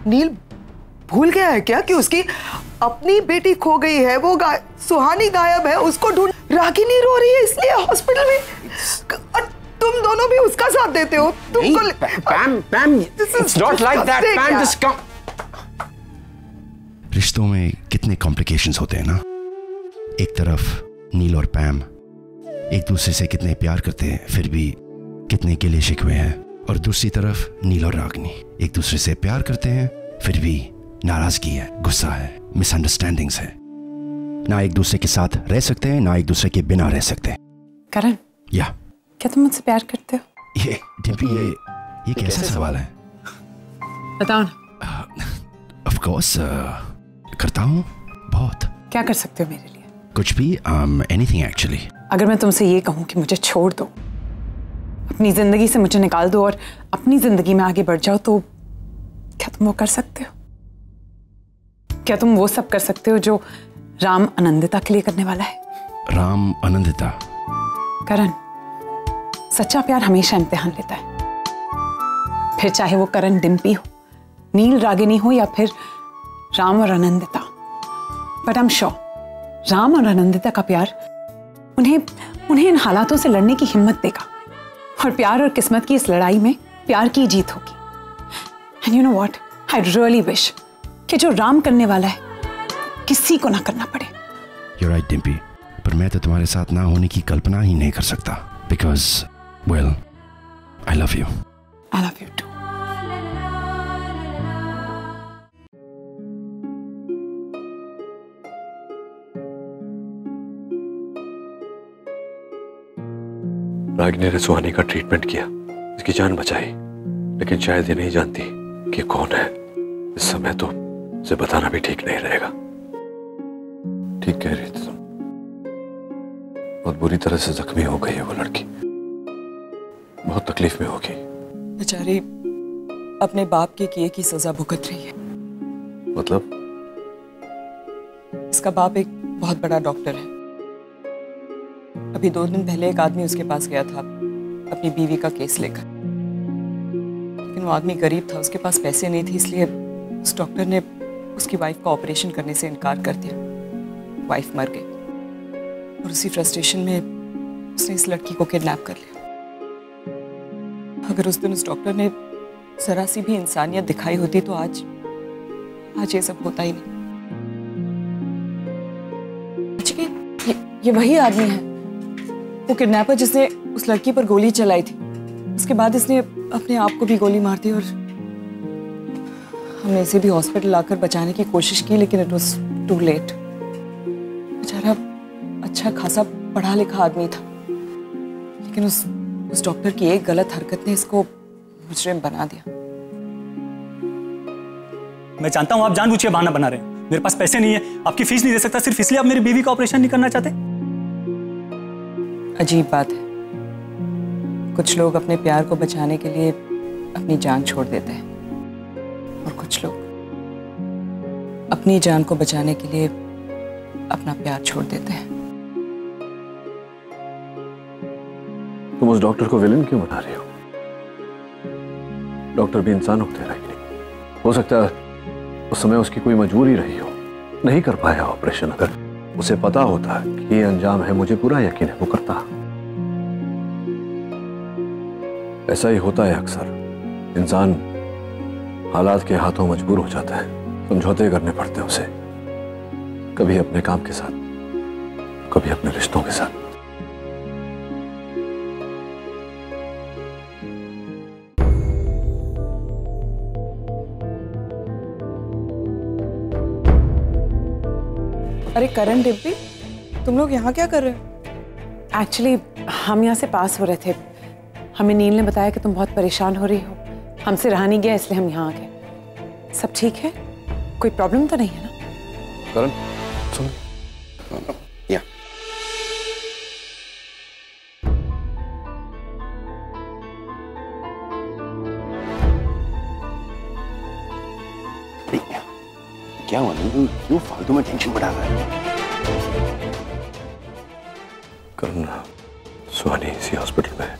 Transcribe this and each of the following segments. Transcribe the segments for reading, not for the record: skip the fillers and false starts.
नील भूल गया है क्या कि उसकी अपनी बेटी खो गई है? वो सुहानी गायब है, उसको ढूंढ। रागिनी रो रही है इसलिए हॉस्पिटल में तुम दोनों भी उसका साथ देते हो। पैम, it's not like that. पैम, just come. रिश्तों में कितने कॉम्प्लिकेशंस होते हैं ना। एक तरफ नील और पैम एक दूसरे से कितने प्यार करते हैं, फिर भी कितने गिले शिकवे हैं। और दूसरी तरफ नील और रागिनी एक दूसरे से प्यार करते हैं, फिर भी नाराजगी है, गुस्सा है, मिसअंडरस्टैंडिंग्स है। ना एक दूसरे के साथ रह सकते हैं, ना एक दूसरे के बिना रह सकते। करण, या क्या तुम मुझसे प्यार करते हो? ये डिम्पी, ये कैसा सवाल है? बताओ ना। ऑफ कोर्स करता हूँ, बहुत। क्या कर सकते हो मेरे लिए? कुछ भी, एनीथिंग एक्चुअली। अगर मैं तुमसे ये कहूँ कि मुझे छोड़ दो, अपनी जिंदगी से मुझे निकाल दो और अपनी जिंदगी में आगे बढ़ जाओ, तो क्या तुम वो कर सकते हो? क्या तुम वो सब कर सकते हो जो राम आनंदिता के लिए करने वाला है? राम आनंदिता? करण, सच्चा प्यार हमेशा इम्तिहान लेता है। फिर चाहे वो करण डिम्पी हो, नील रागिनी हो, या फिर राम और Anandita. But I am sure Ram और आनंदिता का प्यार उन्हें इन हालातों से लड़ने की हिम्मत देगा। और प्यार और किस्मत की इस लड़ाई में प्यार की जीत होगी। And you know what, I really wish कि जो राम करने वाला है किसी को ना करना पड़े। You're right, डिम्पी, पर मैं तो तुम्हारे साथ ना होने की कल्पना ही नहीं कर सकता। Because, well, I love you. I love you too. Ragini ने सुहानी का ट्रीटमेंट किया, इसकी जान बचाई, लेकिन शायद ये नहीं जानती कि कौन है। इस समय तो उसे बताना भी ठीक नहीं रहेगा। ठीक कह रही थी तुम, बहुत बुरी तरह से जख्मी हो गई है वो लड़की, बहुत तकलीफ में होगी। बेचारी अपने बाप के किए की सजा भुगत रही है। मतलब? इसका बाप एक बहुत बड़ा डॉक्टर है। अभी 2 दिन पहले एक आदमी उसके पास गया था अपनी बीवी का केस लेकर, लेकिन वो आदमी गरीब था, उसके पास पैसे नहीं थे, इसलिए उस डॉक्टर ने उसकी वाइफ का ऑपरेशन करने से इनकार कर दिया। वाइफ मर गई और उसी फ्रस्ट्रेशन में उसने इस लड़की को किडनैप कर लिया। अगर उस दिन उस डॉक्टर ने जरा सी भी इंसानियत दिखाई होती तो आज ये सब होता ही नहीं। ये वही आदमी है, वो किडनैपर जिसने उस लड़की पर गोली चलाई थी। उसके बाद इसने अपने आप को भी गोली मार दी और हमने इसे भी हॉस्पिटल लाकर बचाने की कोशिश की, लेकिन इट वाज टू लेट। बेचारा अच्छा खासा पढ़ा लिखा आदमी था, लेकिन उस डॉक्टर की एक गलत हरकत ने इसको मुजरिम बना दिया। मैं जानता हूं आप जानबूझ के बहाना बना रहे हैं। मेरे पास पैसे नहीं है, आपकी फीस नहीं दे सकता, सिर्फ इसलिए आप मेरी बीवी का ऑपरेशन नहीं करना चाहते। अजीब बात है, कुछ लोग अपने प्यार को बचाने के लिए अपनी जान छोड़ देते हैं और कुछ लोग अपनी जान को बचाने के लिए अपना प्यार छोड़ देते हैं। तुम उस डॉक्टर को विलेन क्यों बना रही हो? डॉक्टर भी इंसान होते हैं। हो सकता है उस समय उसकी कोई मजबूरी रही हो, नहीं कर पाया ऑपरेशन। अगर उसे पता होता कि ये अंजाम है, मुझे पूरा यकीन है वो करता। ऐसा ही होता है अक्सर, इंसान हालात के हाथों मजबूर हो जाता है, समझौते करने पड़ते हैं उसे, कभी अपने काम के साथ, कभी अपने रिश्तों के साथ। अरे करण, डिम्पी, तुम लोग यहाँ क्या कर रहे हो? एक्चुअली हम यहाँ से पास हो रहे थे, हमें नील ने बताया कि तुम बहुत परेशान हो रही हो, हमसे रहा नहीं गया इसलिए हम यहाँ आ गए। सब ठीक है? कोई प्रॉब्लम तो नहीं है ना? करण सुन, या क्या हुआ? क्यों फालतू में टेंशन बढ़ा रहा है? करण, सुहानी इसी हॉस्पिटल में है।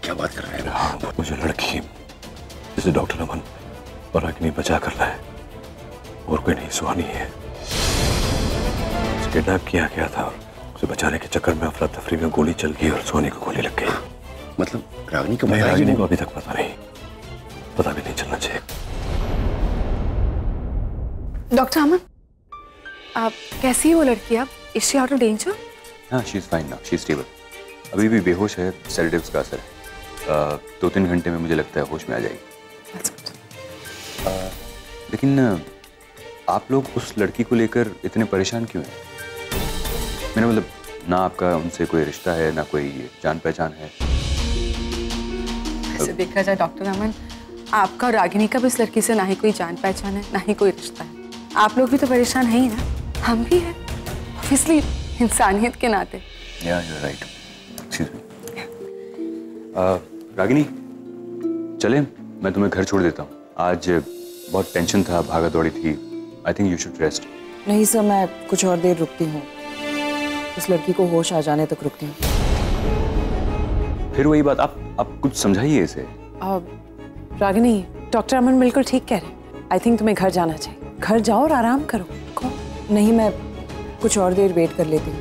क्या बात कर रहे हैं? हाँ, मुझे लड़की जिसे डॉक्टर अमन और रागिनी बचा कर लाए, और कोई नहीं, सुहानी है। उसे किडनैप किया गया था, उसे बचाने के चक्कर में अफरा तफरी में गोली चल गई और सुहानी को गोली लग गई। मतलब रागिनी को नहीं, रागिनी को अभी तक पता नहीं, पता भी नहीं चलना चाहिए। डॉक्टर अमन, आप कैसी है वो लड़की? आप is she out of danger? हाँ, she is fine now, she is stable. अभी भी बेहोश है, सेडेटिव्स का असर है। 2-3 घंटे में मुझे लगता है होश में आ जाएगी। लेकिन आप लोग उस लड़की को लेकर इतने परेशान क्यों हैं? मेरा मतलब, ना आपका उनसे कोई रिश्ता है, ना कोई जान पहचान है। ऐसे देखा जाए डॉक्टर अमन, आपका और रागिनी का भी इस लड़की से ना ही कोई जान पहचान है, ना ही कोई रिश्ता है। आप लोग भी तो परेशान हैं ही ना, हम भी हैं, ऑब्वियसली इंसानियत के नाते। या you are right. Excuse me. Ragini, चले, मैं तुम्हें घर छोड़ देता हूँ। आज बहुत टेंशन था, भागा दौड़ी थी। I think you should rest. नहीं सर, मैं कुछ और देर रुकती हूँ, उस लड़की को होश आ जाने तक रुकती हूँ। फिर वही बात, आप कुछ समझाइए इसे। रागिनी, डॉक्टर अमन बिल्कुल ठीक कह रहे हैं। आई थिंक तुम्हें घर जाना चाहिए। घर जाओ और आराम करो। नहीं, मैं कुछ और देर वेट कर लेती हूँ।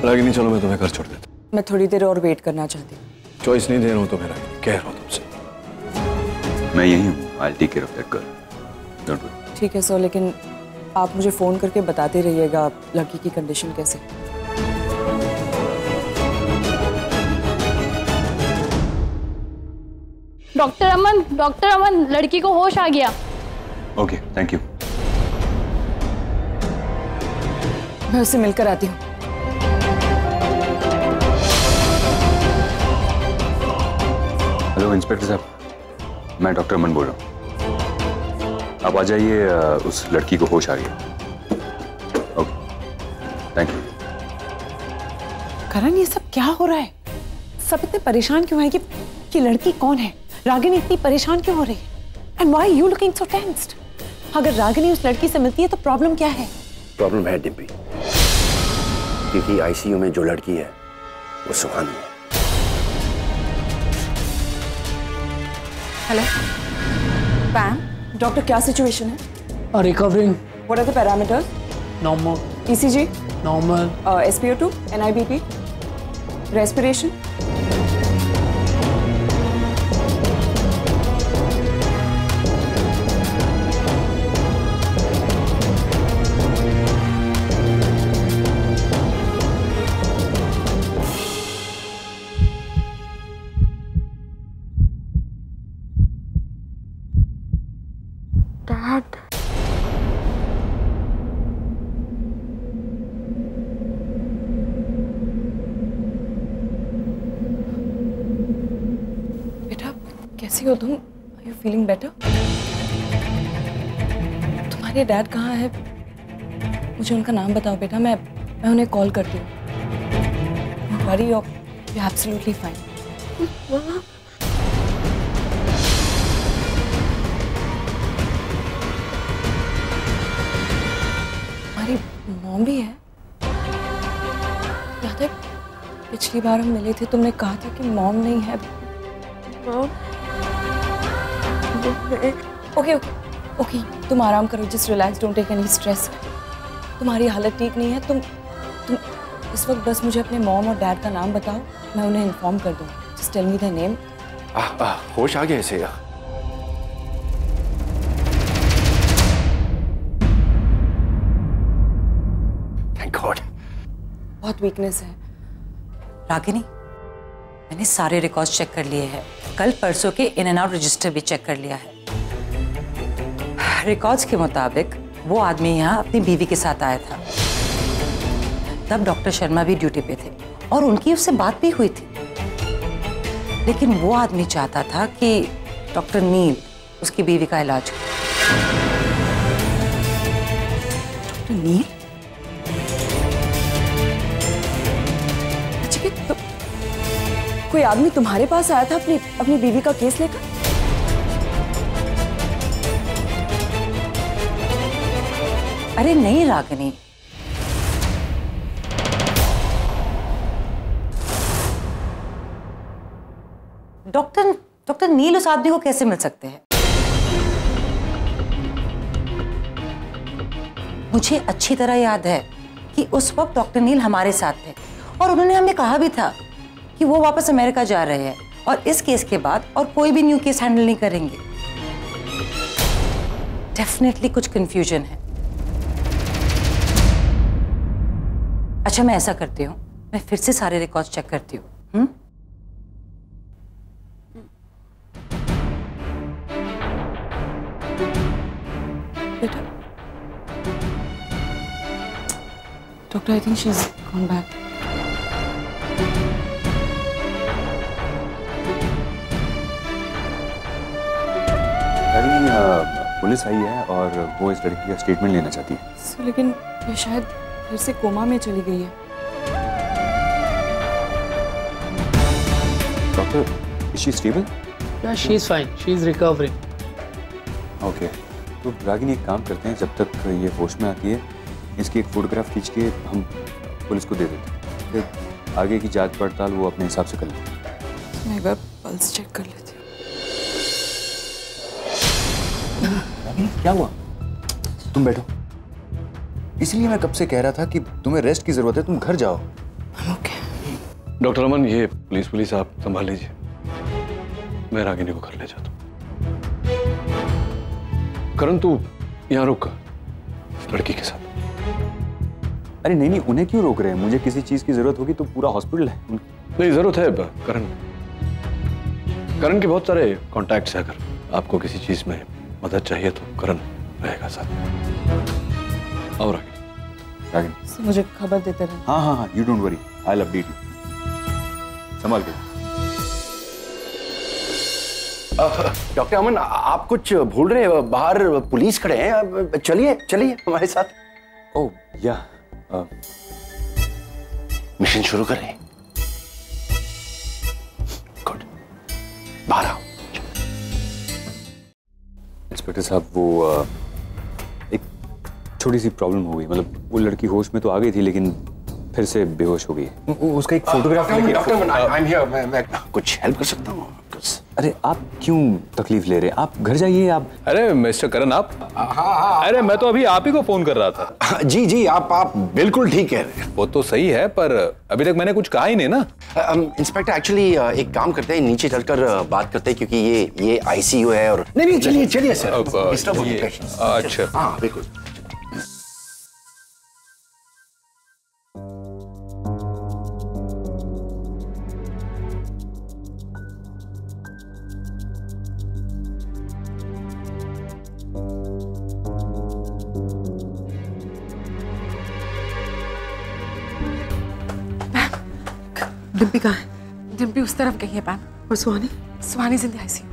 रागिनी चलो, मैं तुम्हें घर छोड़ देता हूँ। मैं थोड़ी देर और वेट करना चाहती हूँ। चॉइस नहीं दे रहा हूँ तुम्हें रागिनी, कह रहा हूँ तुमसे। मैं यही हूँ, I will take care of that girl, don't worry. ठीक है सर, लेकिन आप मुझे फ़ोन करके बताते रहिएगा लड़की की कंडीशन कैसे। डॉक्टर अमन, लड़की को होश आ गया। Okay, thank you. मैं उससे मिलकर आती हूँ। हेलो इंस्पेक्टर साहब, मैं डॉक्टर अमन बोल रहा हूँ। आप आ जाइए, उस लड़की को होश आ गया। Okay, thank you. करण, ये सब क्या हो रहा है? सब इतने परेशान क्यों है कि लड़की कौन है? रागिनी इतनी परेशान क्यों हो रही है? And why you looking so tensed? अगर रागिनी उस लड़की से मिलती है तो प्रॉब्लम क्या है? प्रॉब्लम है डिम्पी, क्योंकि आईसीयू में जो लड़की है वो सुहानी है। हेलो पैम, डॉक्टर क्या सिचुएशन है? Recovering. What are the parameters? Normal. ECG? Normal. SpO2? NIBP? Respiration? Dad. बेटा, कैसी हो तुम? Are you feeling better? तुम्हारे डैड कहाँ है? मुझे उनका नाम बताओ बेटा, मैं उन्हें कॉल करती हूँ। Don't worry, you're absolutely fine. हमारी मॉम भी है। याद है पिछली बार हम मिले थे, तुमने कहा था कि मॉम नहीं है। ओके ओके, तुम आराम करो, just relax, don't take any stress. तुम्हारी हालत ठीक नहीं है, तुम इस वक्त बस मुझे अपने मॉम और डैड का नाम बताओ, मैं उन्हें इन्फॉर्म कर दूँ। Just tell me the name. होश आ गया इसे? बहुत वीकनेस है। रागिनी, मैंने सारे रिकॉर्ड्स चेक कर लिए हैं, कल परसों के इन एंड आउट रजिस्टर भी चेक कर लिया है। रिकॉर्ड्स के मुताबिक वो आदमी यहाँ अपनी बीवी के साथ आया था, तब डॉक्टर शर्मा भी ड्यूटी पे थे और उनकी उससे बात भी हुई थी। लेकिन वो आदमी चाहता था कि डॉक्टर नील उसकी बीवी का इलाज करे। डॉक्टर नील? तो कोई आदमी तुम्हारे पास आया था अपनी बीवी का केस लेकर? अरे नहीं रागिनी, डॉक्टर नील उस आदमी को कैसे मिल सकते हैं? मुझे अच्छी तरह याद है कि उस वक्त डॉक्टर नील हमारे साथ थे और उन्होंने हमें कहा भी था कि वो वापस अमेरिका जा रहे हैं और इस केस के बाद और कोई भी न्यू केस हैंडल नहीं करेंगे। डेफिनेटली कुछ कंफ्यूजन है। अच्छा, मैं ऐसा करती हूँ, मैं फिर से सारे रिकॉर्ड्स चेक करती हूँ। बेटा, doctor, I think she is gone back. Police आई है और वो इस लड़की का स्टेटमेंट लेना चाहती है। लेकिन ये शायद फिर से कोमा में चली गई है। Doctor, is she stable? Yeah, she's fine. She's recovering. Okay, तो रागिनी एक काम करते हैं, जब तक ये होश में आती है इसकी एक फोटोग्राफ खींच के हम पुलिस को दे देते हैं, फिर आगे की जांच पड़ताल वो अपने हिसाब से कर लेते हैं। मैं एक बार पल्स चेक कर लेती हूँ। क्या हुआ? तुम बैठो। इसलिए मैं कब से कह रहा था कि तुम्हें रेस्ट की जरूरत है, तुम घर जाओ। डॉक्टर अमन, ये पुलिस आप संभाल लीजिए, मैं रागिनी को घर ले जाता हूँ। करण, तू यहाँ रुक इस लड़की के साथ। अरे नहीं, उन्हें क्यों रोक रहे हैं? मुझे किसी चीज की जरूरत होगी तो पूरा हॉस्पिटल है। नहीं, जरूरत है करण के बहुत सारे कॉन्टैक्ट्स है। अगर आपको किसी चीज में मदद चाहिए तो करण रहेगा साथ। और रागिनी, मुझे खबर देते रहे। हाँ, you don't worry, I will update you. संभाल के। डॉक्टर अमन, आप कुछ भूल रहे हैं, बाहर पुलिस खड़े हैं। चलिए हमारे साथ। ओह या, मिशन शुरू करें। गुड, बाहर आओ। इंस्पेक्टर साहब, वो एक छोटी सी प्रॉब्लम हो गई। मतलब वो लड़की होश में तो आ गई थी लेकिन फिर से बेहोश हो गई। उसका एक photograph doctor, I am here, मैं कुछ हेल्प कर सकता हूँ? अरे आप क्यों तकलीफ ले रहे हैं? आप घर जाइए। आप अरे मिस्टर करण, आप अरे मैं तो अभी आप ही को फोन कर रहा था। जी, आप बिल्कुल ठीक कह रहे हैं। वो तो सही है, पर अभी तक मैंने कुछ कहा ही नहीं ना। इंस्पेक्टर, एक्चुअली एक काम करते हैं, नीचे चलकर बात करते हैं, क्योंकि ये आईसीयू है। और नहीं, चलिए सर। अच्छा, हाँ बिल्कुल। डिम्पी कहाँ है? डिम्पी उस तरफ गई है मैम। और सुहानी? सुहानी जिंदा आईसीयू।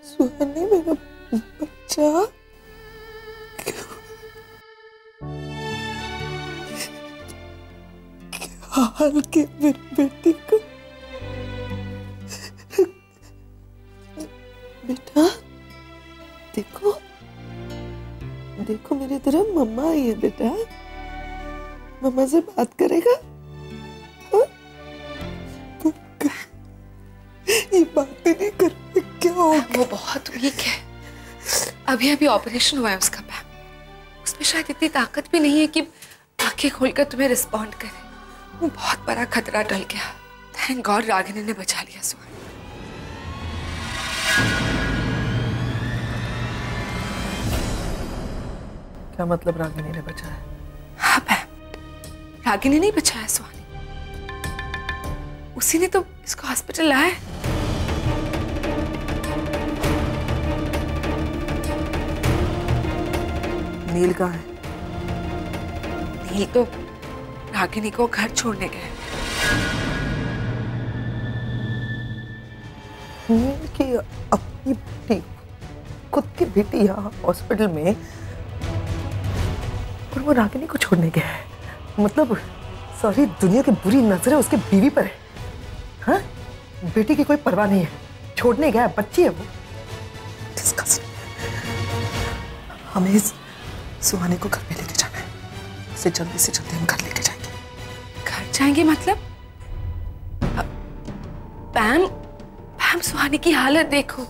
सुहानी मेरा बच्चा। हाल के मेरी बेटी को। बेटा देखो मेरी तरफ मम्मा आई है। बेटा, मम्मा से बात करेगा? हाँ? ये बात नहीं कर, क्या हो गया? वो बहुत वीक है, अभी ऑपरेशन हुआ है उसका मैम। उसमें शायद इतनी ताकत भी नहीं है कि आंखें खोलकर तुम्हें रिस्पॉन्ड करे। वो बहुत बड़ा खतरा टल गया। थैंक गॉड रागिनी ने बचा लिया सुहानी। क्या मतलब रागिनी ने बचाया? हाँ मैम, रागिनी नहीं बचाया सुहानी, उसी ने तो इसको हॉस्पिटल लाया। नील कहाँ है? नील तो रागिनी को घर छोड़ने गए। नील की अपनी बेटी, खुद की बेटी यहाँ हॉस्पिटल में, और वो रागिनी को छोड़ने गया है। मतलब सारी दुनिया की बुरी नजरें उसकी बीवी पर है। हाँ? बेटी की कोई परवाह नहीं है, छोड़ने गया, बच्ची है वो। हमें इस सुहानी को घर पे लेके जाना है, उसे जल्दी से जल्दी हम घर लेके जाएंगे। घर जाएंगे मतलब? पैम, पैम सुहानी की हालत देखो,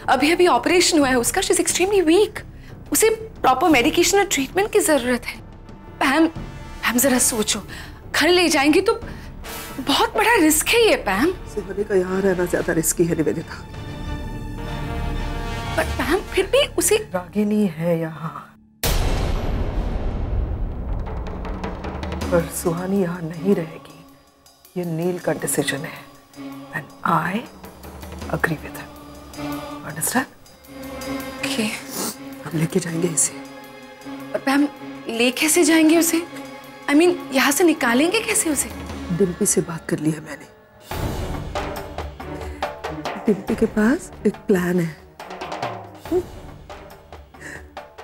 अभी अभी ऑपरेशन हुआ है उसका, शी इज एक्सट्रीमली वीक, उसे प्रॉपर मेडिकेशन और ट्रीटमेंट की जरूरत है। पैम, पैम जरा सोचो, घर ले जाएंगे तो बहुत बड़ा रिस्क है ये पैम। सुहानी का यहाँ रहना ज्यादा रिस्की है निवेदिता। पर पैम फिर भी उसे रागिनी है यहाँ, पर सुहानी यहाँ नहीं रहेगी, ये नील का डिसीजन है and I agree with him. Understand? Okay, हम लेके जाएंगे इसे। पर पैम ले कैसे जाएंगे उसे? I mean, यहाँ से निकालेंगे कैसे उसे? डिम्पी से बात कर ली है मैंने, डिम्पी के पास एक प्लान है।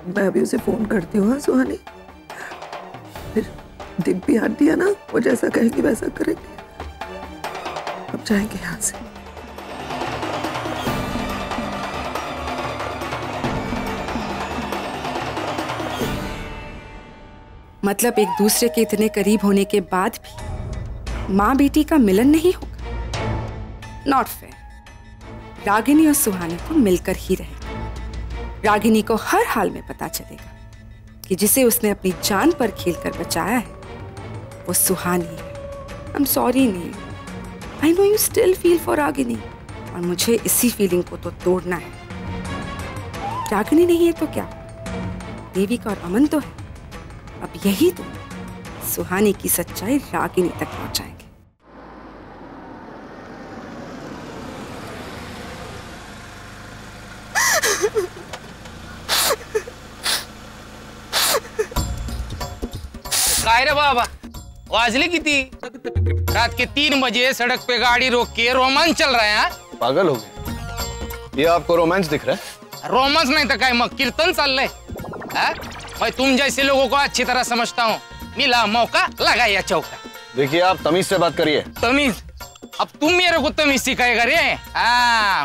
मैं अभी उसे फोन करती हूँ। सुहानी, फिर डिम्पी आंटी है ना, वो जैसा कहेंगी वैसा करेंगे। अब जाएंगे यहाँ से। मतलब एक दूसरे के इतने करीब होने के बाद भी माँ बेटी का मिलन नहीं होगा? Not fair. रागिनी और सुहानी को मिलकर ही रहेगा। रागिनी को हर हाल में पता चलेगा कि जिसे उसने अपनी जान पर खेलकर बचाया है वो सुहानी है। I am sorry Neel, I know you still feel for Ragini, और मुझे इसी फीलिंग को तो तोड़ना है। रागिनी नहीं है तो क्या, देविका और अमन तो है। अब यही तो सुहानी की सच्चाई रागिनी तक पहुंचाएंगे। काय रे बाबा, वाजले किती? रात के 3 बजे सड़क पे गाड़ी रोक के रोमांस चल रहा है। हाँ? पागल हो गए? ये आपको रोमांस दिख रहा है? रोमांस नहीं तो काय मग कीर्तन चल रहे। मैं तुम जैसे लोगों को अच्छी तरह समझता हूँ, मिला मौका लगाया चौका। देखिए आप तमीज से बात करिए। तमीज? अब तुम मेरे को तमीज सिखाएगा रे?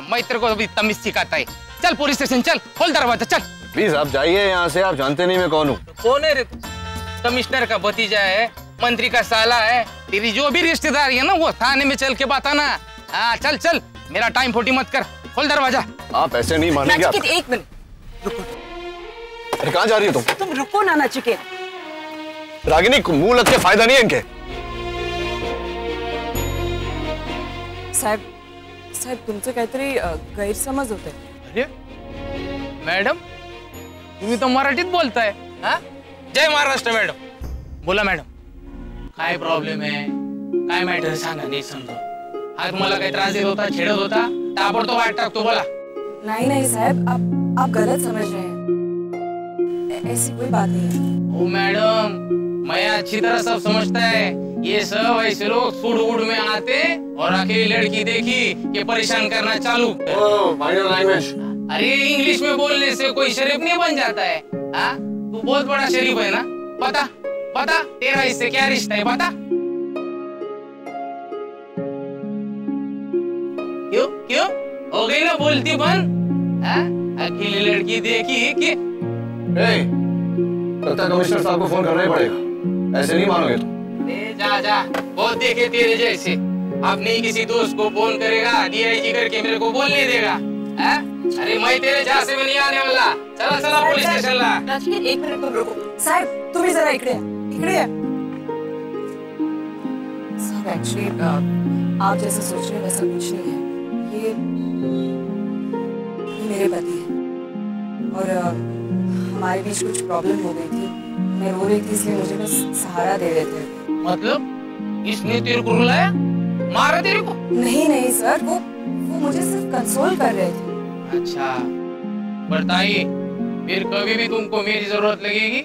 मैं तेरे को अभी तमीज सिखाता है। चल पुलिस स्टेशन चल, खोल दरवाजा चल। प्लीज आप जाइए यहाँ से, आप जानते नहीं मैं कौन हूँ। कौन है रे तू? कमिश्नर का भतीजा है, मंत्री का साला है, तेरी जो भी रिश्तेदारी है ना वो थाने में चल के बताना। हाँ चल चल, मेरा टाइम खोटी मत कर, खोल दरवाजा। आप ऐसे नहीं मानेंगे। आप... एक मिनट रुको। अरे कहाँ जा रही हो तुम रुको ना चिके। रागिनी मुंह लग के फायदा नहीं है इनके। साहेब तुमचं काहीतरी गैरसमज होते। अरे मॅडम, तुम्ही तो मराठीत बोलताय? हाँ? जय महाराष्ट्र मॅडम। बोला मॅडम, काय प्रॉब्लेम है? काय मॅटर सांगा, नाही समजू। हा तुम्हाला काही त्रास देत होता, छेडत होता, ताबडतोब वाट टाकतो, बोला। नहीं साहब, आप गलत समझ रहे हैं, ऐसी कोई बात नहीं है। ओ मैडम, मैं अच्छी तरह सब समझता है। ये सब ऐसे लोग सूट-वूट में आते और अकेली लड़की देखी कि परेशान करना चालू। अरे इंग्लिश में बोलने से कोई शरीफ नहीं बन जाता है। हाँ? तू बहुत बड़ा शरीफ है ना? बता बता, तेरा इससे क्या रिश्ता है, बता। क्यों क्यों हो गई ना बोलती बंद? अकेली लड़की देखी कि कमिश्नर साहब को फोन करना ही पड़ेगा, ऐसे नहीं मानोगे तुम। जा जा, बहुत देखे तेरे जैसे। अब नहीं किसी दोस्त को फोन करेगा, डीआईजी करके मेरे को बोलने देगा। अरे मैं तेरे जहाँ से भी नहीं आने वाला। चला चला पुलिस स्टेशन ला। एक मिनट तुम रुको। साहब तुम्हें जरा इकड़े साहब, एक्चुअली आप जैसा सोच रहे हैं वैसा कुछ नहीं है। ये मेरे पति है और हमारे बीच कुछ प्रॉब्लम हो गई थी। मैं रो रही थी इसलिए मुझे बस सहारा दे रहे थे। मतलब इसने तेरे को रुलाया, मारा तेरे को? नहीं सर, वो मुझे सिर्फ कंसोल कर रहे थे। अच्छा बताइए, फिर कभी भी तुमको मेरी जरूरत लगेगी,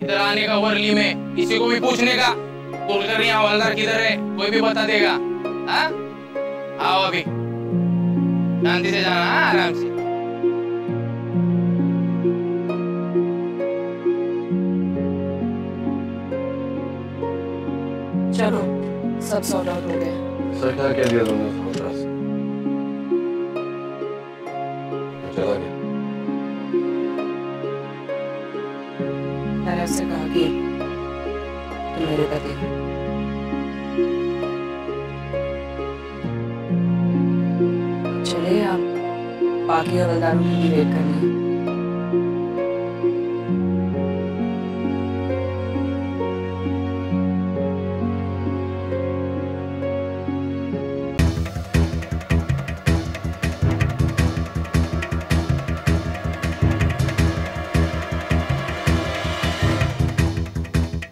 इधर आने का वर्ली में, किसी को भी पूछने का। कुलकर्णी हवलदार किधर है कोई भी बता देगा। हाँ? आओ अभी, शांति से जाना, आराम से। चलो सब सॉर्ट आउट हो गया। सर क्या कह दिया तुमने? चला गया। मैंने उससे कहा कि तुम मेरे पति हो। चलिए आप बाकी हवलदारों की वेट करनी है।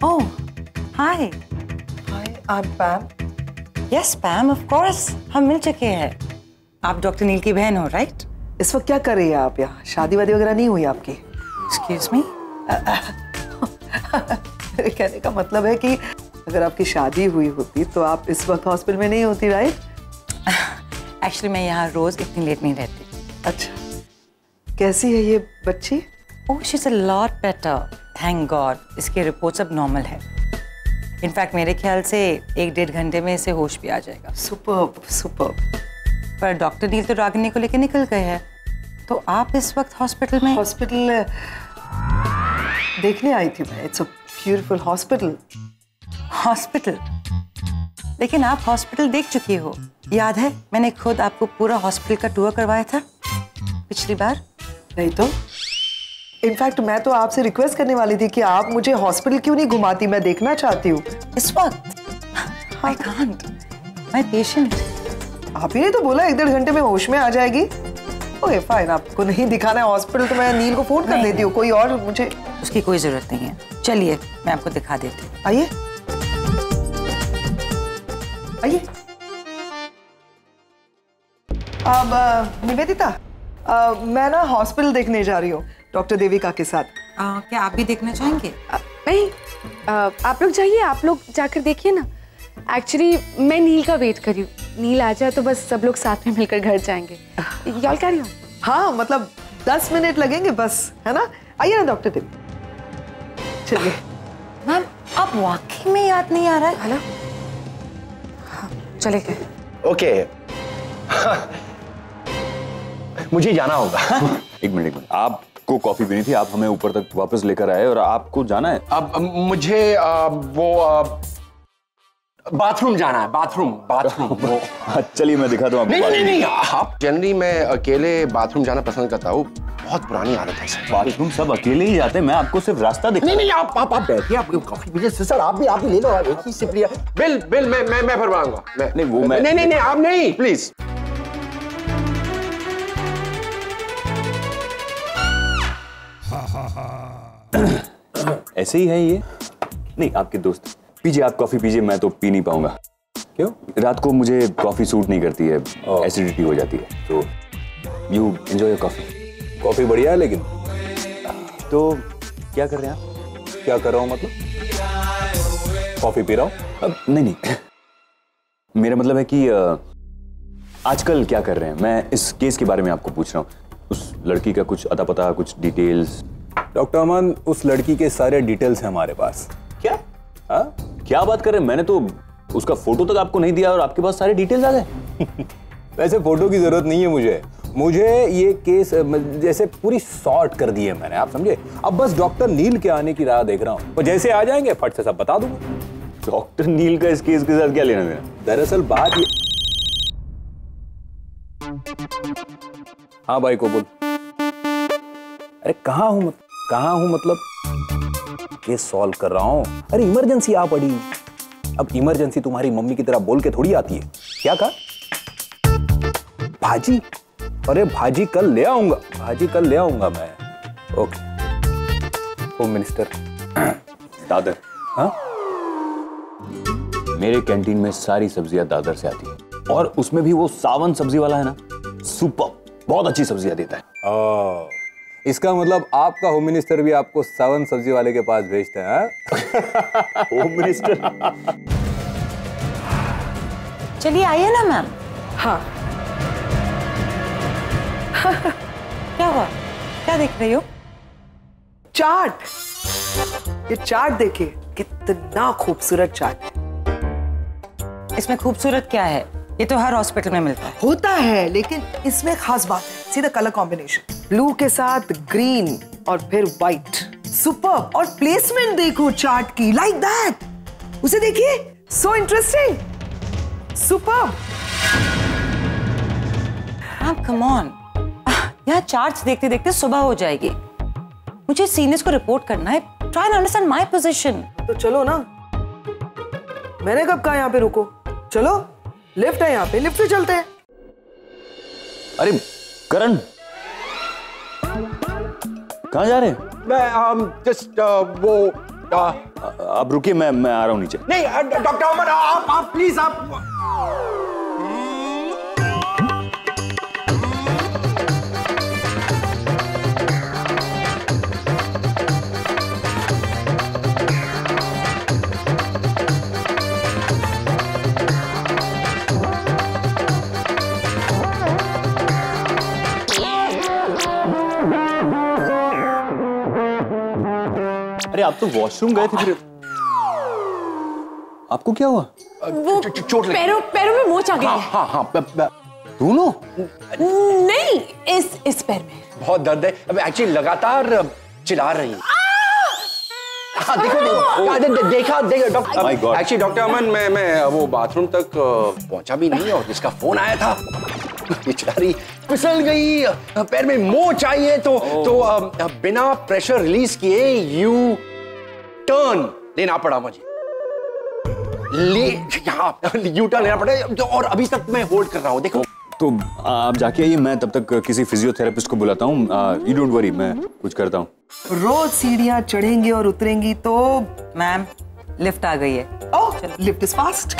Oh, hi. Hi, I'm Pam. Yes, Pam, of course. हम मिल चुके हैं। आप डॉक्टर नील की बहन हो, राइट? इस वक्त क्या कर रही है आप यहाँ? शादी वादी वगैरह नहीं हुई आपकी? Excuse me? मेरे कहने का मतलब है कि अगर आपकी शादी हुई होती तो आप इस वक्त हॉस्पिटल में नहीं होती, राइट? Actually, मैं यहाँ रोज इतनी लेट नहीं रहती। अच्छा, कैसी है ये बच्ची? Oh, she's a lot better. Thank God. इसके रिपोर्ट्स अब नॉर्मल है। इनफैक्ट मेरे ख्याल से 1-1.5 घंटे में इसे होश भी आ जाएगा। Superb, superb. पर डॉक्टर नील तो रागिनी को लेकर निकल गए हैं, तो आप इस वक्त हॉस्पिटल में? हॉस्पिटल देखने आई थी मैं। It's a beautiful hospital. Hospital? लेकिन आप हॉस्पिटल देख चुकी हो। याद है मैंने खुद आपको पूरा हॉस्पिटल का टूर करवाया था पिछली बार। नहीं तो इनफैक्ट मैं तो आपसे रिक्वेस्ट करने वाली थी कि आप मुझे हॉस्पिटल क्यों नहीं घुमाती, मैं देखना चाहती हूँ इस वक्त। I can't. My patient. आप ही ने तो बोला 1-1.5 घंटे में होश में आ जाएगी। ओके फाइन, आपको नहीं दिखाना है हॉस्पिटल तो मैं नील को फोन कर देती हूँ। कोई और मुझे उसकी कोई जरूरत नहीं है। चलिए मैं आपको दिखा देती हूँ। आइए आइए। अब निवेदिता, मैं ना हॉस्पिटल देखने जा रही हूँ डॉक्टर देविका के साथ। क्या आप भी देखना चाहेंगे? नहीं, आप लोग जाइए, आप लोग जाकर देखिए ना। एक्चुअली मैं नील का वेट कर रही हूँ। नील आ जाए तो बस सब लोग साथ में मिलकर घर जाएंगे। y'all carry on? हाँ, मतलब 10 मिनट लगेंगे बस, है ना? आइए ना डॉक्टर देवी। चलिए। मैम, आप वाकई में याद नहीं आ रहा है? ना? हाँ, चले गए। ओके। मुझे जाना होगा। एक मिनट। आपको कॉफी पीनी थी, आप हमें ऊपर तक वापस लेकर आए और आपको जाना है। अब मुझे बाथरूम जाना है। बाथरूम। चलिए मैं दिखाता हूँ आपको। नहीं, आप जनरली मैं अकेले बाथरूम जाना पसंद करता हूँ। बहुत पुरानी आदत है सर। बाथरूम सब अकेले ही जाते हैं, मैं आपको सिर्फ रास्ता दिखा। नहीं, आप बैठिए, आप कॉफी पीजिए। सर आप भी ले लो, एक ही सिप लिया। बिल मैं भरवाऊंगा। नहीं वो मैं नहीं आप नहीं, प्लीज। ऐसे ही है ये। नहीं, आपके दोस्त। पीजिए, आप कॉफी पीजिए, मैं तो पी नहीं पाऊंगा। क्यों? रात को मुझे कॉफी सूट नहीं करती है, एसिडिटी हो जाती है। तो you enjoy your coffee. Coffee बढ़िया है, लेकिन तो क्या कर रहे हैं आप? क्या कर रहा हूँ मतलब? कॉफी पी रहा हूँ। नहीं, मेरा मतलब है कि आजकल क्या कर रहे हैं। मैं इस केस के बारे में आपको पूछ रहा हूँ। उस लड़की का कुछ अता पता, कुछ डिटेल्स। डॉक्टर अमन, उस लड़की के सारे डिटेल्स हैं हमारे पास। क्या? हाँ, क्या बात कर रहे हैं? मैंने तो उसका फोटो तक आपको नहीं दिया और आपके पास सारे डिटेल्स आ गए। वैसे फोटो की जरूरत नहीं है मुझे ये केस जैसे पूरी सॉर्ट कर दी है मैंने, आप समझे। अब बस डॉक्टर नील के आने की राह देख रहा हूँ, और जैसे आ जाएंगे फट से सब बता दूंगा। डॉक्टर नील का इस केस के साथ क्या लेना देना? दरअसल बात ये। हाँ भाई को बोल। अरे कहाँ हूँ मतलब केस सॉल्व कर रहा हूँ। अरे इमरजेंसी आ पड़ी। अब इमरजेंसी तुम्हारी मम्मी की तरह बोल के थोड़ी आती है। क्या कहा? भाजी? अरे भाजी कल ले आऊंगा मैं। ओके। Home minister Dadar. हाँ? मेरे कैंटीन में सारी सब्जियां दादर से आती हैं, और उसमें भी वो सावन सब्जी वाला है ना, सुपर, बहुत अच्छी सब्जियां देता है। इसका मतलब आपका होम मिनिस्टर भी आपको सावन सब्जी वाले के पास भेजता है? Home minister. चलिए आइए ना मैम। हाँ। क्या हुआ? क्या देख रही हो? चाट। ये चाट देखिए, कितना खूबसूरत चाट है। इसमें खूबसूरत क्या है? ये तो हर हॉस्पिटल में मिलता है। होता है, लेकिन इसमें खास बात है, see the colour combination, blue के साथ ग्रीन और फिर व्हाइट, सुपर्ब। और प्लेसमेंट देखो चार्ट की, लाइक दैट। उसे देखिए, so interesting, superb. Come on, यहाँ चार्ट्स देखते देखते सुबह हो जाएगी। मुझे सीनियर्स को रिपोर्ट करना है। Try and understand my position. तो चलो ना, मैंने कब कहा यहाँ पे रुको? चलो, लिफ्ट है यहाँ पे, लिफ्ट से चलते हैं। अरे करण, कहाँ जा रहे हैं? मैं जस्ट वो आप रुकिए, मैं आ रहा हूँ नीचे। नहीं डॉक्टर अमन, आप प्लीज आप। अरे आप तो वॉशरूम गए थे, फिर आपको क्या हुआ? वो चोट लगी। पैरों में मोच आ गई है। हाँ दोनों? नहीं, इस पैर में बहुत दर्द है। अब एक्चुअली लगातार चिल्ला रही है। हाँ, देखो देखा डॉक्टर। एक्चुअली डॉक्टर अमन, मैं वो बाथरूम तक पहुंचा भी नहीं और जिसका फोन आया था बेचारी फिसल गई, पैर में मोच आई है, तो बिना प्रेशर रिलीज किए यू टर्न लेना पड़ा मुझे। यू टर्न लेना पड़ा और अभी तक मैं होल्ड कर रहा हूँ। देखो तो आप जाके आइए, मैं तब तक किसी फिजियोथेरेपिस्ट को बुलाता हूँ। यू डोंट वरी, मैं कुछ करता हूँ। रोज सीढ़ियाँ चढ़ेंगी और उतरेंगी तो। मैम, लिफ्ट आ गई है। ओह, लिफ्ट इज फास्ट।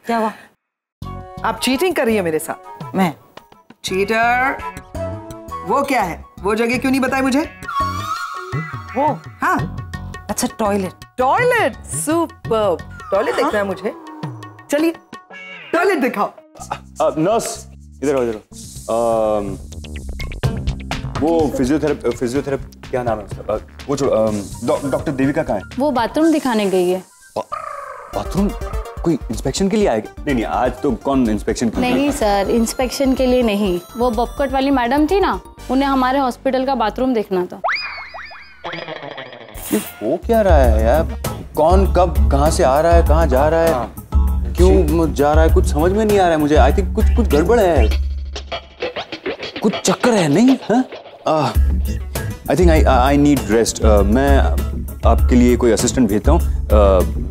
क्या हुआ? आप चीटिंग कर रही है मेरे साथ। मैं चीटर? वो क्या है? वो जगह क्यों नहीं बताई मुझे? वो? हाँ, अच्छा, टॉयलेट। Toilet, superb. टॉयलेट देखना है मुझे। चलिए टॉयलेट दिखाओ। नर्स, इधर आओ, इधर आओ। वो फिजियोथेरेपी क्या नाम है उसका? वो जो डॉक्टर देविका कहाँ है? वो बाथरूम दिखाने गई है। बाथरूम? कोई इंस्पेक्शन के लिए आएगा? नहीं, आज तो कौन इंस्पेक्शन के लिए? नहीं सर, इंस्पेक्शन के लिए नहीं। वो बपकट वाली मैडम थी ना, उन्हें हमारे हॉस्पिटल का बाथरूम देखना था। वो क्या रहा है यार? कौन कब कहाँ से आ रहा है, कहाँ जा रहा है, क्यों जा रहा है, कुछ समझ में नहीं आ रहा है मुझे। आई थिंक कुछ गड़बड़ है, कुछ चक्कर है। नहीं, I think I need rest. मैं आपके लिए कोई असिस्टेंट भेजता हूँ,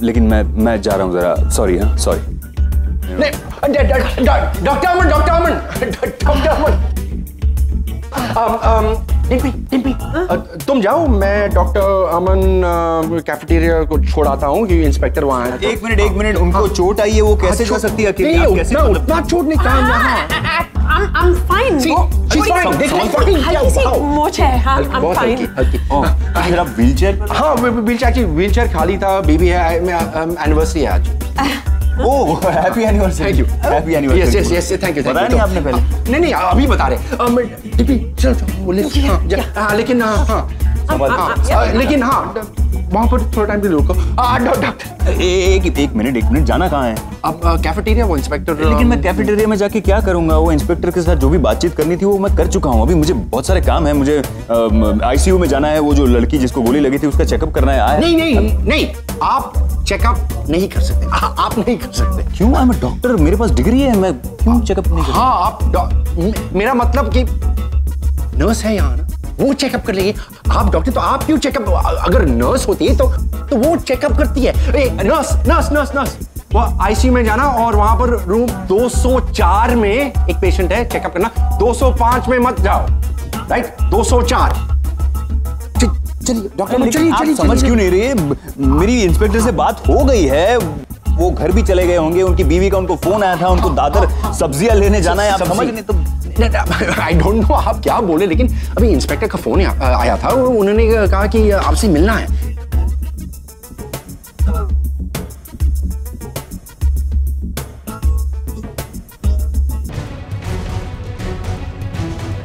लेकिन मैं जा रहा हूँ जरा। सॉरी। हाँ, सॉरी। डॉक्टर अमन, डिम्पी, तुम जाओ, मैं डॉक्टर अमन कैफेटेरिया को छोड़ाता हूँ कि इंस्पेक्टर वहाँ है। एक मिनट, उनको चोट आई है, वो कैसे जा सकती है अकेले? उतना चोट नहीं कहा। I'm fine. She's fine. हल्की सी मोच है। I'm fine. फिर आप व्हीलचेयर? हाँ, व्हीलचेयर खाली था। बेबी है, एनिवर्सरी है आज। Oh, happy anniversary. Thank you. Happy anniversary. Yes, thank you. बताया नहीं आपने पहले? नहीं, अभी बता रहे। डिम्पी, चलो, लेकिन वहाँ पर थोड़ा टाइम भी रुको। डॉक्टर, एक मिनट, जाना कहाँ है? अब कैफेटेरिया, वो इंस्पेक्टर। लेकिन मैं कैफेटेरिया में जाके क्या करूंगा? वो इंस्पेक्टर के साथ जो भी बातचीत करनी थी वो मैं कर चुका हूँ। अभी मुझे बहुत सारे काम है। मुझे आईसीयू में जाना है, वो जो लड़की जिसको गोली लगी थी उसका चेकअप करना है। नहीं, आप चेकअप नहीं कर सकते। आप नहीं कर सकते। क्यों? आई एम अ डॉक्टर, मेरे पास डिग्री है, मैं क्यों चेकअप नहीं कर? हाँ, आप मेरा मतलब कि नर्स है यहाँ ना, वो चेकअप कर लेगी। आप डॉक्टर, तो आप क्यों चेकअप? अगर नर्स होती है तो वो चेकअप करती है। नर्स, वो आईसीयू में जाना और वहां पर रूम 204 में एक पेशेंट है, चेकअप करना। 205 में मत जाओ, राइट? 204। चलिए डॉक्टर, चलिए। समझ क्यों नहीं रही? मेरी इंस्पेक्टर से बात हो गई है, वो घर भी चले गए होंगे। उनकी बीवी का उनको फोन आया था, उनको दादर सब्जियां लेने जाना है। आप समझ नहीं? तो आई डोंट नो आप क्या बोले, लेकिन अभी इंस्पेक्टर का फोन आया था। उन्होंने कहा कि आपसे मिलना है।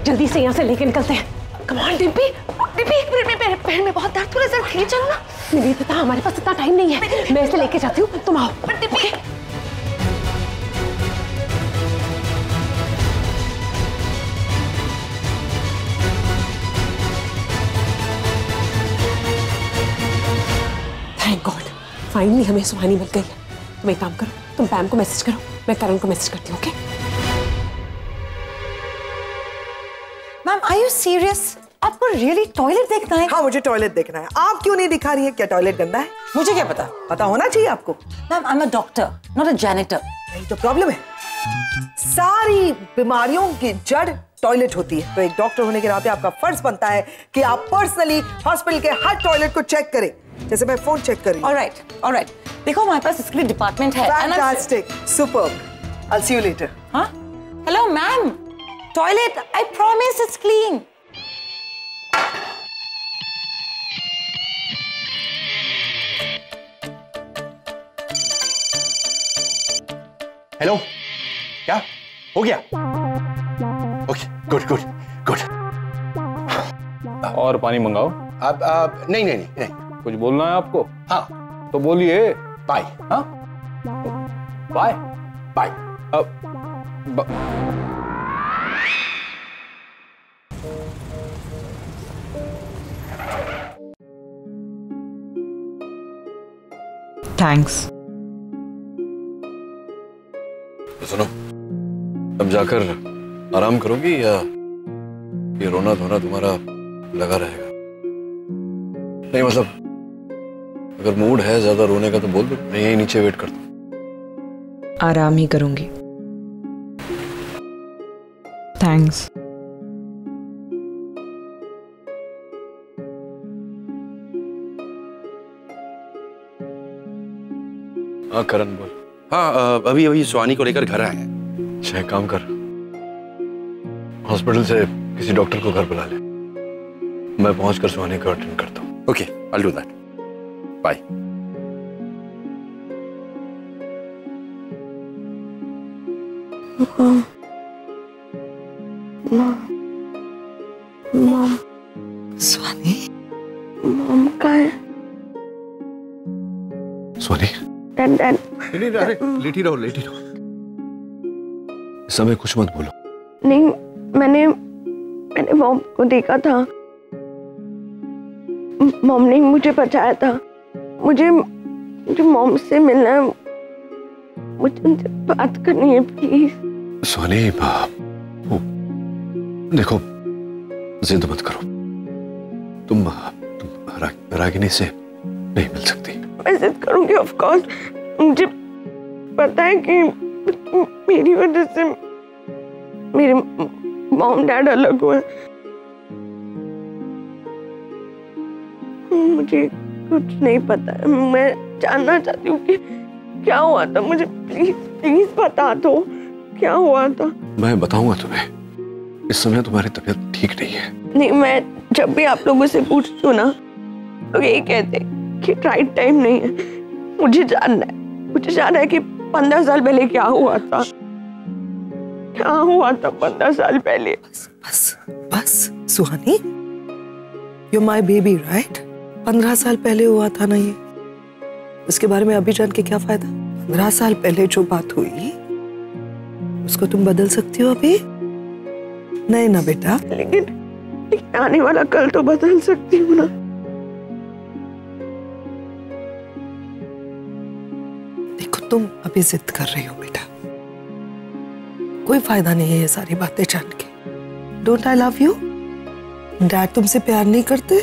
जल्दी से यहाँ से लेके निकलते हैं। कम ऑन डिम्पी, डिम्पी एक मिनट में पैर में बहुत दर्द, थोड़ा सा धीरे चलो ना। नहीं पता, हमारे पास इतना टाइम नहीं है, मैं इसे लेके जाती हूँ, तुम आओ। ओके थैंक गॉड, फाइनली हमें सुहानी मिल गई है। तुम एक काम करो, तुम पैम को मैसेज करो, मैं करण को मैसेज करती हूँ। Okay ma'am, are you serious? आपको रियली टॉयलेट देखना है? हाँ, मुझे टॉयलेट देखना है। आप क्यों नहीं दिखा रही है? क्या टॉयलेट गंदा है? मुझे क्या पता? पता होना चाहिए आपको। Ma'am, I am a doctor, not a janitor. यही तो प्रॉब्लम है, सारी बीमारियों की जड़ टॉयलेट होती है। तो एक डॉक्टर होने के नाते आपका फर्ज बनता है कि आप पर्सनली हॉस्पिटल के हर टॉयलेट को चेक करें, जैसे मैं फोन चेक कर रही हूँ। ऑलराइट। देखो हमारे पास इसके लिए डिपार्टमेंट है। Fantastic, superb. I'll see you later. हाँ? Hello ma'am, toilet, I promise it's clean. Hello, क्या हो गया? Okay, good good good. और पानी मंगाओ। अब नहीं नहीं नहीं नहीं। कुछ बोलना है आपको? हाँ तो बोलिए। बाय। हाँ, बाय बाय। थैंक्स। सुनो, अब जाकर आराम करोगी या ये रोना धोना तुम्हारा लगा रहेगा? नहीं मतलब अगर मूड है ज्यादा रोने का तो बोल दो, मैं यहीं नीचे वेट करता हूँ। आराम ही करूंगी। थैंक्स। हाँ करण बोल। हाँ, अभी अभी सुहानी को लेकर घर आए हैं। अच्छा, काम कर, हॉस्पिटल से किसी डॉक्टर को घर बुला ले, मैं पहुंचकर सुहानी को अटेंड करता हूँ। Okay, I'll do that. Bye. Mom, Suhani, mom कहाँ है? सुहानी, डैड, नहीं अरे लेटी रहो, लेटी रहो। इस समय कुछ मत बोलो। नहीं, मैंने मॉम को देखा था, मॉम ने मुझे बचाया था। मुझे मॉम से मिलना है, मुझे उनसे बात करनी है प्लीज। सुहानी, देखो जिद मत करो, तुम रागिनी से नहीं मिल सकती। मैं जिद करूंगी ऑफ कोर्स, मुझे पता है कि मेरी वजह से मेरे मॉम डैड अलग हुए। मुझे कुछ नहीं पता है, मैं जानना चाहती हूँ कि क्या हुआ था। मुझे प्लीज प्लीज बता दो क्या हुआ था। मैं बताऊंगा तुम्हें, इस समय तुम्हारी तबीयत ठीक नहीं है। नहीं, मैं जब भी आप लोगों से पूछती हूँ ना, तो यही कहते कि राइट टाइम नहीं है। मुझे जानना है कि 15 साल पहले क्या हुआ था, क्या हुआ था 15 साल पहले। बस सुहानी, you're my baby, right? 15 साल पहले हुआ था ना ये, उसके बारे में अभी जान के क्या फायदा? 15 साल पहले जो बात हुई उसको तुम बदल सकती हो अभी? नहीं ना बेटा। लेकिन आने वाला कल तो बदल सकती हूँ ना। देखो, तुम अभी जिद कर रही हो बेटा, कोई फायदा नहीं है ये सारी बातें जान के। Don't I love you? Dad तुमसे प्यार नहीं करते?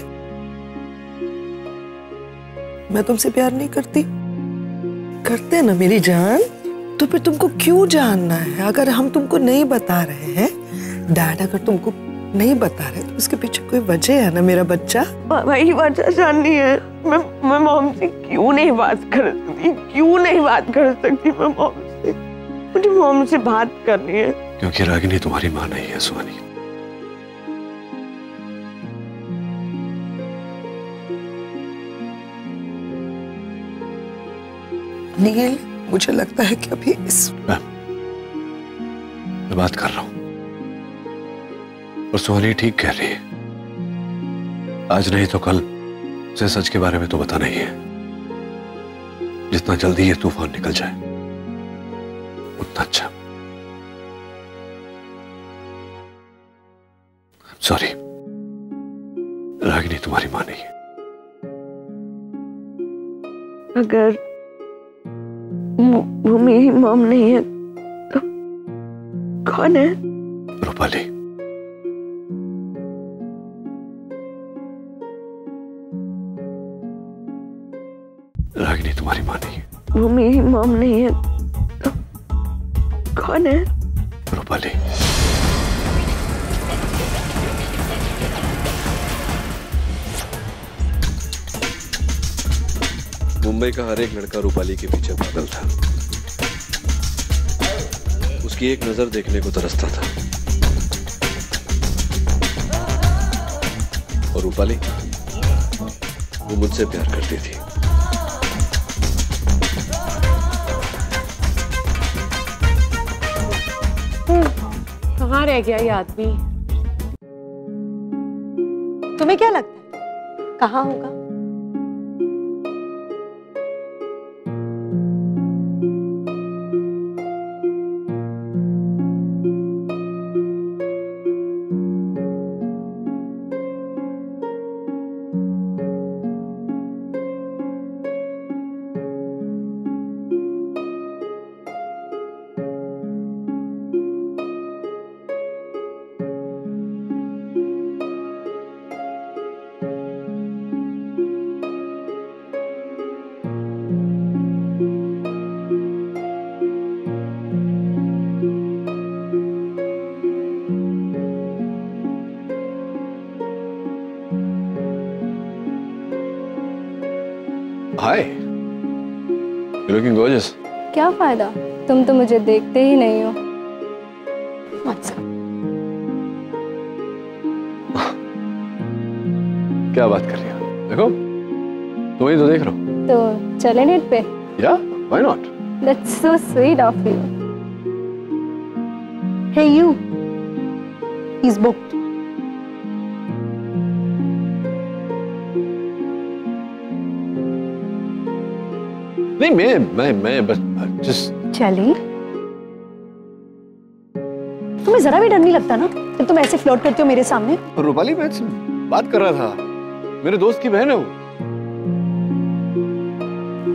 मैं तुमसे प्यार नहीं करती? करते ना मेरी जान। तो फिर तुमको क्यों जानना है? अगर हम तुमको नहीं बता रहे हैं, डैड अगर तुमको नहीं बता रहे, तो उसके पीछे कोई वजह है ना मेरा बच्चा। वही वजह जाननी है। मैं मॉम से क्यों नहीं बात कर सकती? क्यों नहीं बात कर सकती मैं मॉम से? मुझे मॉम से बात करनी है। क्योंकि रागिनी तुम्हारी माँ नहीं है सुहानी। नील, मुझे लगता है कि अभी मैं बात कर रहा हूं, और सुहानी ठीक कह रही है, आज नहीं तो कल उसे सच के बारे में तो बताना ही है। जितना जल्दी ये तूफान निकल जाए उतना अच्छा। सॉरी, रागिनी तुम्हारी मां नहीं है। अगर वो मेरी मॉम नहीं है तो कौन है? रूपाली। रागिनी तुम्हारी मां नहीं है। वो मेरी मॉम नहीं है तो कौन है? रूपाली। मुंबई का हर एक लड़का रूपाली के पीछे पागल था। उसकी एक नजर देखने को तरसता था। और रूपाली वो मुझसे प्यार करती थी। कहाँ रह गया ये आदमी? तुम्हें क्या लगता है कहाँ होगा? Hi, you're looking gorgeous. क्या फायदा, तुम तो मुझे देखते ही नहीं हो। क्या बात कर रही हो? देखो, तुम ही तो देख रहा हो। तो चले डेट पे? Yeah, why not? That's so sweet of you. Hey you, he's booked. नहीं, मैं बस just चली, तुम्हें जरा भी डर नहीं लगता ना कि तुम ऐसे फ्लर्ट करते हो मेरे सामने? रूपाली, मैं बात कर रहा था, मेरे दोस्त की बहन है वो।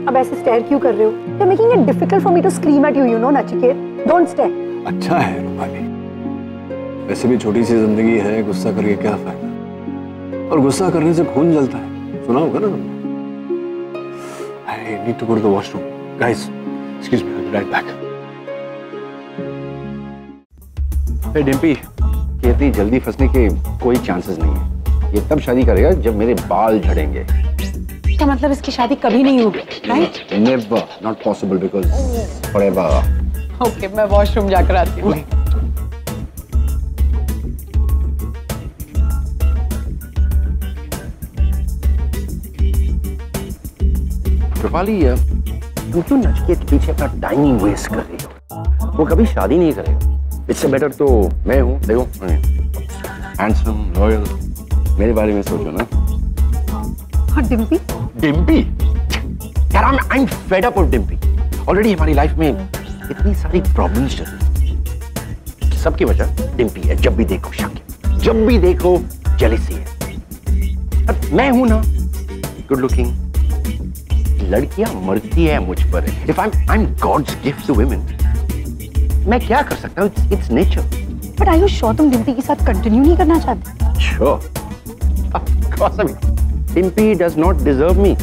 अब ऐसे स्टेयर क्यों कर रहे हो? You're making it difficult for me to scream at you, you know, Nachiket. Don't stare. अच्छा है रूपाली, वैसे भी छोटी सी जिंदगी है, गुस्सा करके क्या फायदा? और गुस्सा करने से खून जलता है, सुना होगा ना तुमने? I need to go to the washroom. Guys, excuse me, I'll be right back. Hey Dimpy, ये इतनी जल्दी फंसने के कोई चांसेस नहीं है। ये तब शादी करेगा जब मेरे बाल झड़ेंगे। क्या मतलब इसकी शादी कभी नहीं होगी, right? Never, not possible because forever. Okay, मैं वॉशरूम जाकर आती हूँ। रूपाली, तुम क्यों नचिकेत के पीछे अपना टाइम वेस्ट कर रही हो? वो कभी शादी नहीं करेगा। इससे बेटर तो मैं हूँ। देखो, हैंडसम, लॉयल, मेरे बारे में सोचो ना। हाँ, डिम्पी? डिम्पी? यार, I'm fed up of Dimpy. Already हमारी लाइफ में इतनी सारी प्रॉब्लम्स चल रही हैं। सबकी वजह डिम्पी है। जब भी देखो शक, जब भी देखो जेलसी है। अब मैं हूं ना गुड लुकिंग, लड़कियां मरती है मुझ पर। If I'm God's gift to women, मैं क्या कर सकता हूँ? It's nature. But are you sure तुम डिम्पी के साथ कंटिन्यू नहीं करना चाहते? Sure. Of course, I mean, Dimpy does not deserve me.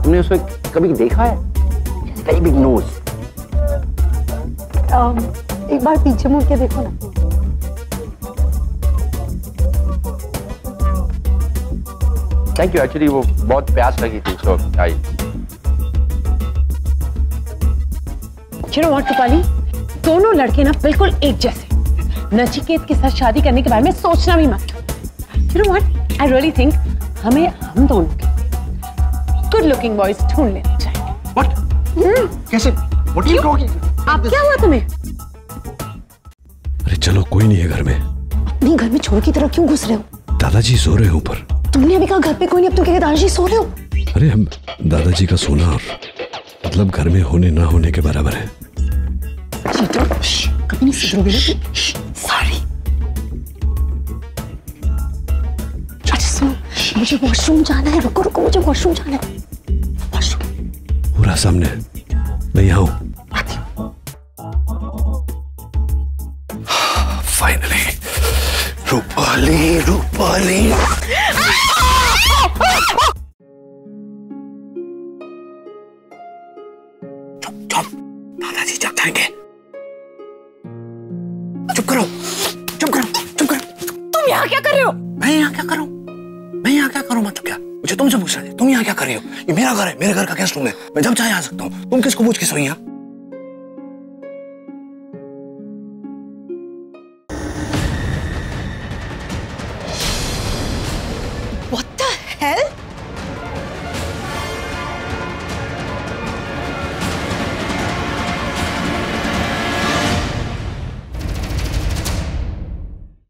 तुमने उसे कभी देखा है? Very big nose. एक बार पीछे मुड़ के देखो ना। Thank you. Actually, वो बहुत प्यास लगी थी, so I. You know what, Rupali? दोनों लड़के ना बिल्कुल एक जैसे। नचिकेत के साथ शादी करने के बारे में सोचना भी मत। You know what? I really think हमें हम दोनों के गुड लुकिंग बॉयज ढूंढ लेना चाहिए। What? कैसे? What are you talking? आप क्या हुआ तुम्हें? अरे चलो, कोई नहीं है घर में। अपनी यहीं घर में छोड़ की तरह क्यों घुस रहे हो? दादाजी सो रहे हैं ऊपर। तुमने अभी कहा घर पे कोई नहीं, अब तुम कह रहे दादाजी सो रहे हो? अरे हम दादाजी का सोना और मतलब घर में होने ना होने के बराबर है। कभी नहीं सुधरोगे ना। सॉरी। अच्छा सुनो, मुझे वॉशरूम जाना है। रुको रुको, मुझे वॉशरूम जाना है। वॉशरूम पूरा सामने है, मैं यहाँ हूँ। फाइनली रूपाली, रूपाली। दादाजी जग जाएंगे। चुप करो, चुप करो, चुप करो। तुम यहाँ क्या कर रहे हो? मैं यहाँ क्या करूँ? मैं यहाँ क्या करूँ मतलब क्या? मुझे तुमसे पूछना है, तुम यहाँ क्या कर रही हो? ये मेरा घर है, मेरे घर का गेस्ट रूम है, मैं जब चाहे आ सकता हूँ। तुम किसको पूछ के सोई यहाँ?